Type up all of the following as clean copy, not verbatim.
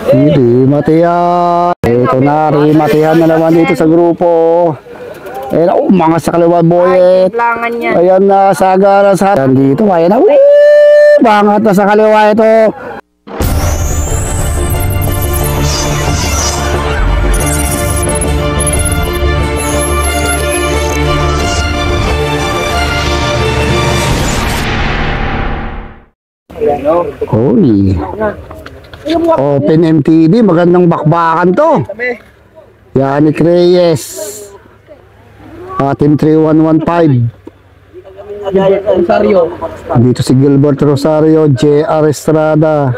Rimatihan. Ito na, rimatihan na naman dito sa grupo. Ayan, mga sa kaliwa boyet. Ayan na, saga na sa dito. Ayan na, bangat na sa kaliwa ito. Hoy. Open MTV, magandang bakbakan to. Yannick Reyes. Team 3115. Dito si Gilbert Rosario, JR Estrada.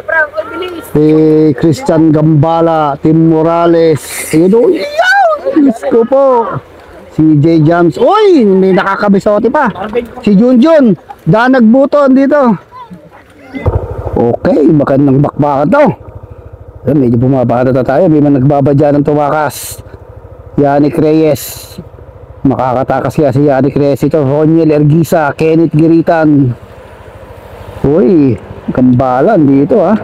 Si Christian Gambala, Tim Morales. Isko po. Si J Jams. Uy, may nakakabisote pa. Si Junjun. Danag Buton dito. Okay, magandang bakbakan to. Medyo bumabata na tayo. May man nagbabadya ng tumakas. Yannick Reyes. Makakatakas kaya si Yannick Reyes ito. Roniel Ergisa, Kenneth Giritan. Uy, gambalan dito ha.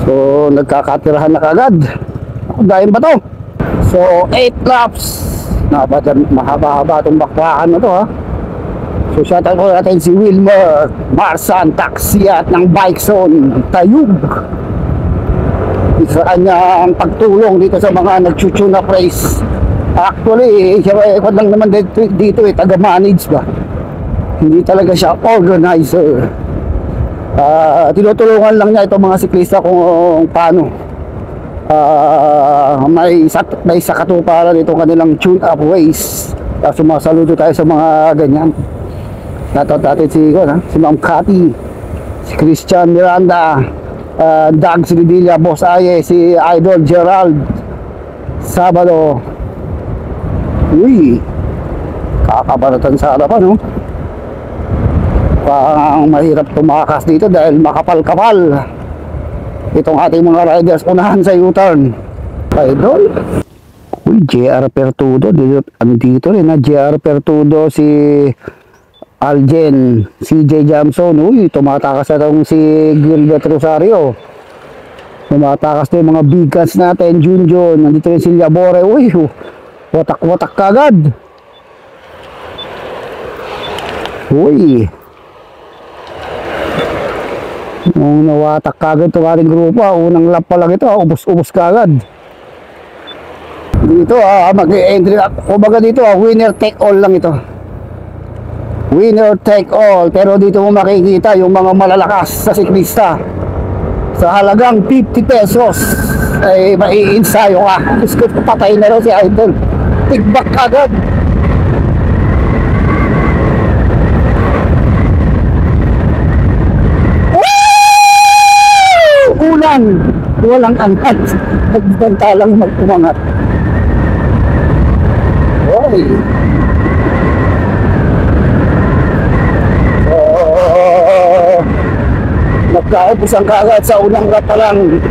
So, nagkakatirahan na kagad. Dahin ba to? So, 8 laps. Mahaba-haba itong bakbakan na to ha. So shoutout ko natin si Wilmer Marsan Taxiat ng Bike Zone Tayug. Isa kanyang pagtulong dito sa mga nag-tune up race. Actually, siya lang naman dito taga-manage ba. Hindi talaga siya organizer. Tinutulungan lang niya itong mga siklista kung paano may sakatuparan itong kanilang tune up race. Sumasaludo tayo sa mga ganyan. Natot natin si Ma'am Cathy, si Christian Miranda, Dag Sridilla, Boss Aye, si Idol Gerald Sabado. Uy, kakabaratan sa harapan, no? Parang mahirap tumakas dito dahil makapal-kapal itong ating mga riders. Unahan sa U-turn, Idol. Uy, JR Pertudo dito rin na JR Pertudo, si Aljen, CJ Jamson. Uy, tumatakas na itong si Gilbert Rosario. Tumatakas na yung mga big guns natin. Junjun, nandito rin si Labore. Uy, watak-watak kagad. Uy, nung nawatak kagad itong ating grupo, unang lap pa lang ito, ubos-ubos kagad. Dito mag-entry, kumbaga dito winner take all lang ito. Winner take all. Pero dito mo makikita yung mga malalakas sa siklista. Sa halagang 50 pesos ay maiinsayo ka. Gusto patay na raw si Idol. Tigbak agad. Ulang, walang angkat. Nagbanta lang mag-umangat. Oy. Nagkaupos ang kagad sa unang lap pa lang.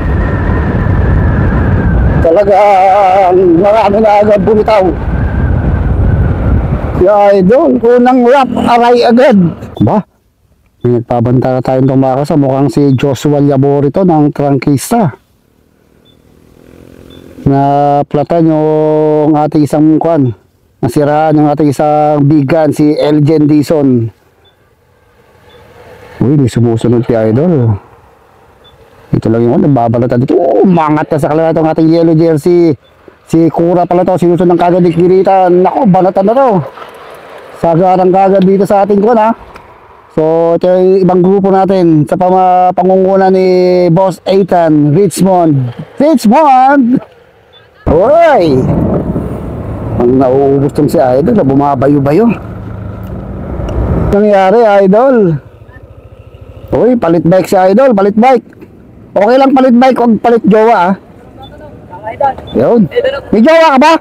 Talagang marami na agad bumitaw. Si Idol, unang lap, aray agad. Ba? May nagpabanta na tayong tumakas. Mukhang si Joshua Labor ito ng trangkista. Naplatan yung ating isang kwan. Nasiraan yung ating isang bigan, si Elgen Dison. Uy, may sumusunod si Idol. Ito lang yung nababalatan dito. Mangat na sa kalala itong ating yellow jersey. Si Kura pala to, sinusunod ng kagad ni Kiritan. Nako, balatan na to. Sagarang kagad dito sa ating kwan ha. So, ito yung ibang grupo natin sa pangunguna ni Boss Ethan Richmond. Uy! Ang nauubos tong si Idol na bumabayo-bayo. Nangyari, Idol? Uy, palit bike si Idol, palit bike. Okay lang palit bike, huwag palit jowa Yun. May jowa ka ba?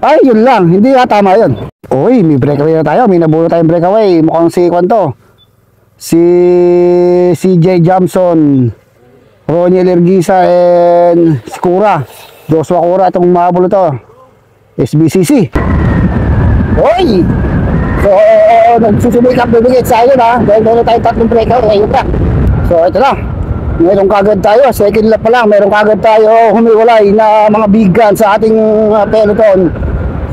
Ay, yun lang, hindi tama yun. Uy, may breakaway na tayo, may nabuno tayong breakaway. Mukhang si Kwanto, si CJ Jamson, Roniel Ergisa, and si Kura, Joshua Kura, itong mahabol ito, SBCC. Uy! So, nagsusubik up bibigit sa ayon ha. Dahil meron tayong tatlong breakout. Ayun ka. So ito na, meron kagad tayo, second lap pa lang, meron kagad tayo humiwalay na mga big gun sa ating peloton.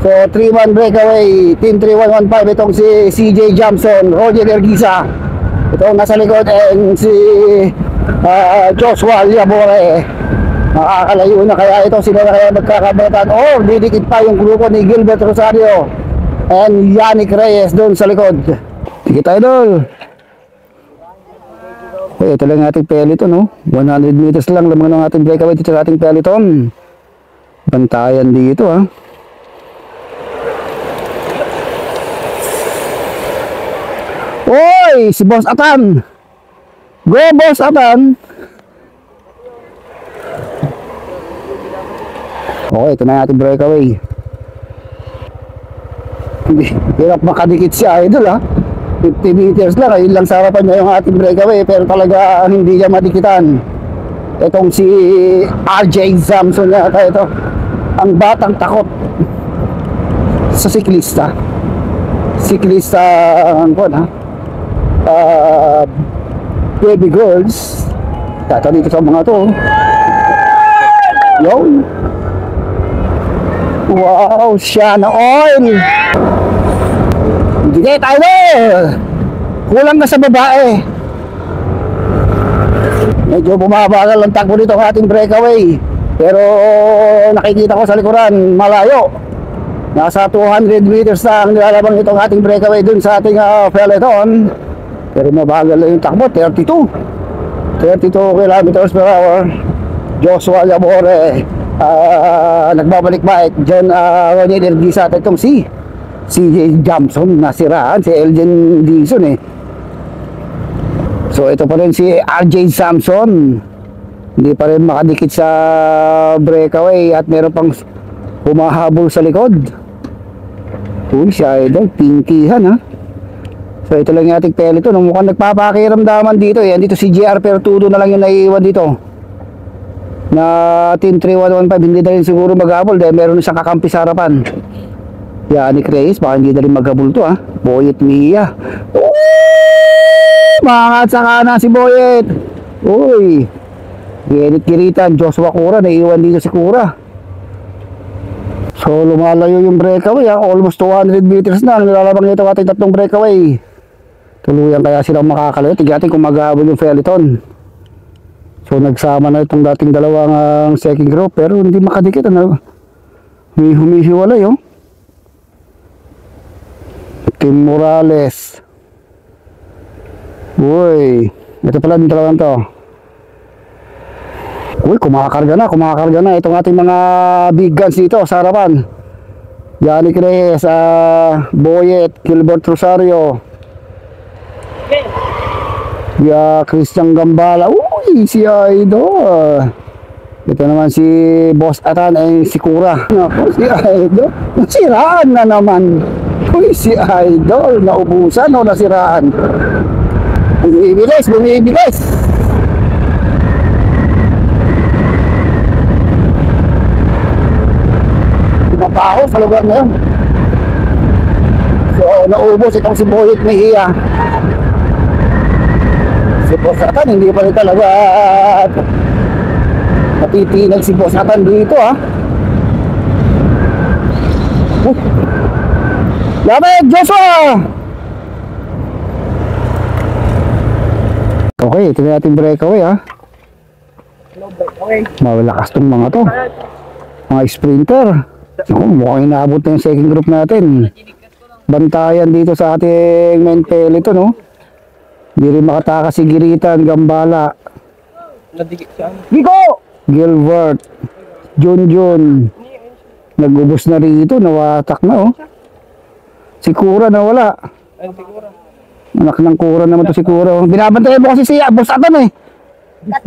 So 3-1 breakaway, team 3115, itong si CJ Jamson, Roger Erguisa, itong nasa likod, and si Joshua Liabore. Makakalayo na kaya ito, sila na kaya magkakabatan or didikit pa yung grupo ni Gilbert Rosario and Yannick Reyes doon sa likod. Sige tayo doon. Okay, ito lang ating peloton, no? 100 meters lang lamang ng ating breakaway dito sa ating peloton. Bantayan dito, ha? Oy, si Boss Atan. Go, Boss Atan. Okay, ito na ating breakaway. Hirap makadikit siya, idol, ha? 50 meters lang, ayun lang sa harapan niya yung ating breakaway, pero talaga hindi niya madikitan. Itong si RJ Zamson yata ito, ang batang takot sa siklista. Siklista, baby girls. Tata dito sa mga to. Yo. Wow, Shana Oil. Hindi tayo na. Kulang na sa babae. Medyo bumabagal ang takbo dito ang ating breakaway. Pero nakikita ko sa likuran, malayo. Nasa 200 meters na ang nilalabang itong ating breakaway dun sa ating peloton. Pero mabagal na yung takbo, 32 kilometers per hour. Joshua Labore, nagbabalik bike. John Ronnie Erguisa at itong si CJ Jamson, nasiraan si Elgin Dixon eh. So ito pa rin si RJ Samson, hindi pa rin makadikit sa breakaway at meron pang humahabol sa likod. Uy, siya idol, pinkihan, ha. So ito lang yung ating peloton, mukhang nagpapakiramdaman dito eh. Andito si JR Pertudo na lang yung naiiwan dito na team 3115. Hindi na rin siguro maghabol dahil meron isang kakampi sa harapan. Yannick Reyes, baka hindi na rin maghabol to, ha. Boyet Mia. Mangat sa kanan si Boyet. Uy, Yannick Kiritan, Joshua Cura, naiiwan dito si Cura. So lumalayo yung breakaway, ha. Almost 200 meters na ang nilalabang nito ating tatlong breakaway. Tuluyan kaya silang makakalayo. Tignan kung maghabol yung peloton. So nagsama na itong dating dalawang second group, pero hindi makadikit, ano. Humihiwalay, oh. Tim Morales. Uy, ito pala yung dalawang to. Uy, kumakarga na itong ating mga big guns dito sa harapan. Yannick Reyes, Boyet, Gilbert Rosario, Christian Gambala. Uy, si Idol. Ito naman si Boss Atan ay si Cura. Ako, si Idol, nasiraan na naman. Uy, si Idol, naubusan o nasiraan. Bumibilis. Pinapaho sa lugar na yun. So, naubos itong si Boyet Mejia. Si Boss Atan, hindi pa rin talaga matitinag si Boss Atan dito, ha. Lamig, Joshua! Okay, ito na natin breakaway, ha. Malakas tong mga to. Mga sprinter. Mukhang inaabot na yung second group natin. Bantayan dito sa ating main peloton, no. Hindi rin makatakas si Giritan, Gambala, Giko! Gilbert, Junjun. Nagubos na rito, nawatak na, oh. Si Cura nawala. Anak ng Cura naman to si Cura. Binabantayan mo kasi si Boss Atan eh.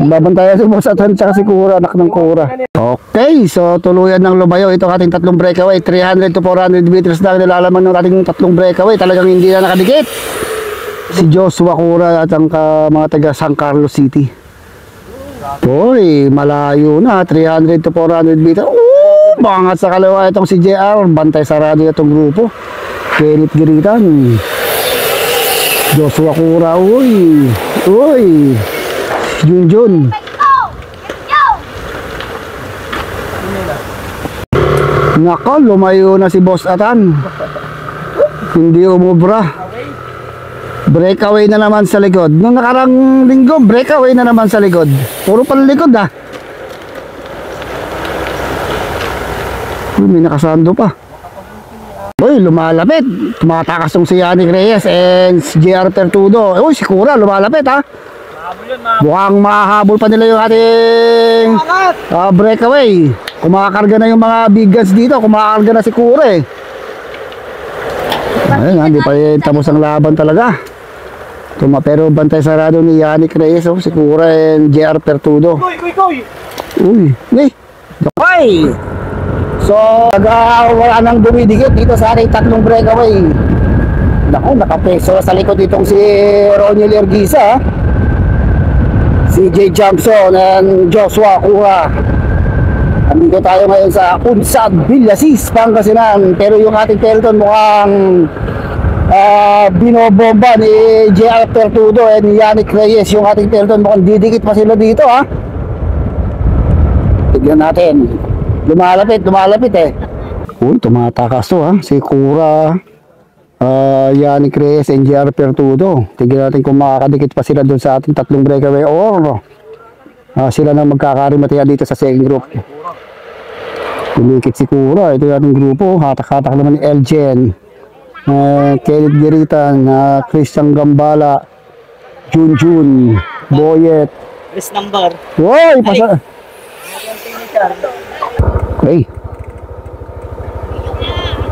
Babantayan si Boss Atan tsaka si Cura, anak ng Cura. Okay, so tuluyan ng lumayo itong ating tatlong breakaway. 300 to 400 meters na nilalaman ng ating tatlong breakaway. Talagang hindi na nakadikit. Si Joshua Cura at ang mga taga San Carlos City. Uy, malayo na. 300 to 400 meters. Bangat sa kaliwa itong si JR. Bantay sarado itong grupo. Kenneth Giritan, Joshua Cura. Uy, Junjun. Nako, lumayo na si Boss Atan. Hindi umubra. Breakaway na naman sa likod. Nung nakarang linggo, breakaway na naman sa likod. Puro panlikod ah. May nakasando pa. Uy, lumalapit. Tumatakas tong si Yannick Reyes and si JR Pertudo. Uy, si Kura, lumalapit ha. Mukhang mahahabol pa nila yung ating breakaway. Kumakarga na yung mga big guns dito. Kumakarga na si Kura eh. Ayun, hindi pa tapos ang laban talaga. Pero bantay sarado ni Yannick Reyes, oh, si Kura and JR Pertudo. Uy, okay. So, wala nang dumidikit dito sa ating tatlong breakaway. Naku, nakapeso sa likod itong si Roniel Erguisa, CJ Johnson and Joshua Kura. Andito tayo ngayon sa Unsad, Villasis, Pangasinan. Pero yung ating peloton mukhang binobomba ni JR Pertudo and Yannick Reyes. Yung ating peloton mukhang didikit pa sila dito ha. Tignan natin. Lumalapit eh. Uy, tumatakas to ha. Si Kura, Yannick Reyes and JR Pertudo. Tignan natin kung makakadikit pa sila dun sa ating tatlong breakaway or sila na magkakarimatihan dito sa second group. Tulikit si Kura. Ito yung ating grupo. Hatak-hatak naman ni Elgen, Kenneth Giritan, Christian Gambala, Junjun, Boyet. List number. Woy! Okay.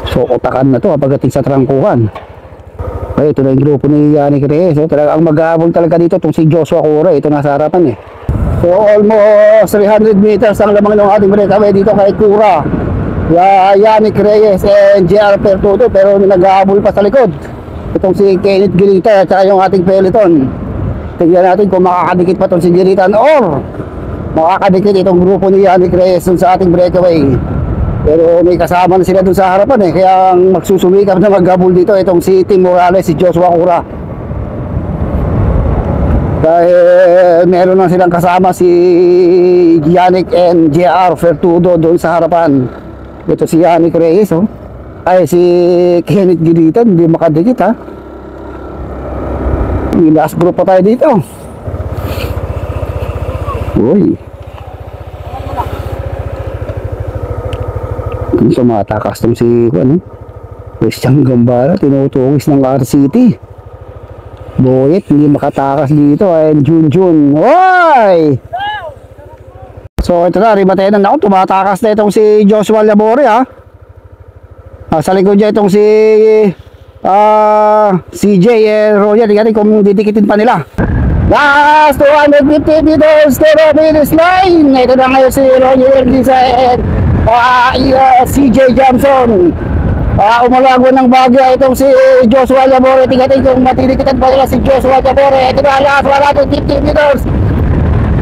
So, utakan na to pagdating sa trangkuhan. Okay, ito na yung grupo ni Yannick Reyes. So, talaga, ang mag-aabol talaga dito itong si Joshua Kura. Ito nasa harapan eh. So, almost 300 meters ang lamang ng ating breakaway dito kay Kura, Yannick Reyes and JR Pertudo. Pero nag-aabol pa sa likod itong si Kenneth Giritan at saka yung ating peloton. Tignan natin kung makakadikit pa itong si Giritan or makakadikit itong grupo ni Yannick Reyes sa ating breakaway. Pero may kasama na sila dun sa harapan eh. Kaya magsusumikap na mag-habol dito itong si Tim Morales, si Joshua Kura. Dahil meron na silang kasama si Yannick and JR Pertudo doon sa harapan. Ito si Yannick Reyes oh. Ay si Kenneth Giritan, hindi makadikit ha. Last group pa tayo dito. Uy. Kung sumatakas tong si Christian Gambala, tinutungis ng RCT. Boyet, hindi makatakas dito. And Junjun. Uy! So ito na, ribatenan na ako. Tumatakas na itong si Joshua Labore ha. Sa likod niya itong si CJ Royal. Tingnan kung didikitin pa nila. Last 250 meters to the finish line. Ito na ngayon si Roger Erguisa and CJ Johnson. Umalago ng bagya itong si Joshua Labore. Tingnan kung matinikitan pa nila si Joshua Labore. Ito na last 150 meters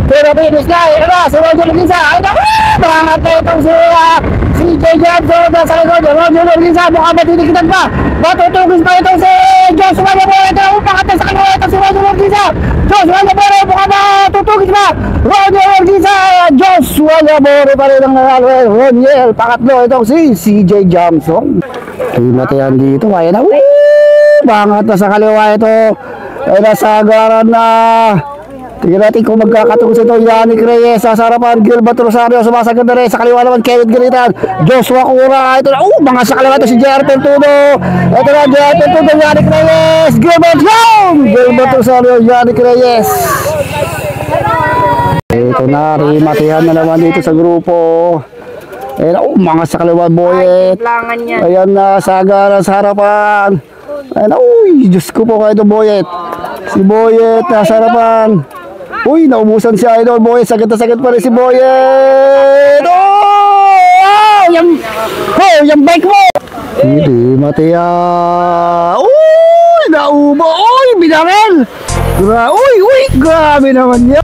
to the finish line. Ito na si Roger Erguisa. Ito na marangat na itong si CJ Johnson sa likod. Roger Erguisa mukhang matinikitan pa. Matutugis pa itong si Joshua Labore. Ito na umakat sa kanila itong si Roger Erguisa. Joshua Labore mukhang matutugis pa. Roger Erguisa, Joshua Labore pa rin ang nanalo. Roniel, pakatlo itong si CJ Johnson. Timatayan dito, kaya na. Bangat na sa kaliwa ito. Ay nasa agaran na. Tingnan natin kung magkakatugos ito. Yannick Reyes sa harapan, Gilbert Rosario sumasagad na rin. Sa kaliwa naman Kenneth Giritan, Joshua Kura. Ito na, mga sa kaliwa ito si JR Pertudo. Ito na JR Pertudo, Yannick Reyes, Gilbert Rosario, Yannick Reyes. Ito na, rimatihan na naman dito sa grupo. Ayan, mga sa kaliwa Boyet. Ayan na, saga sa harapan. Ayan, uy, Diyos ko po kayo ito Boyet. Si Boyet nasa harapan. Uy, naubusan si Idol Boyet. Sagad na sagad pa rin si Boyet. Oh! Yung bike mo! Hindi, Matia. Uy, naubo. Uy, binarel. Uy, grabe naman yan.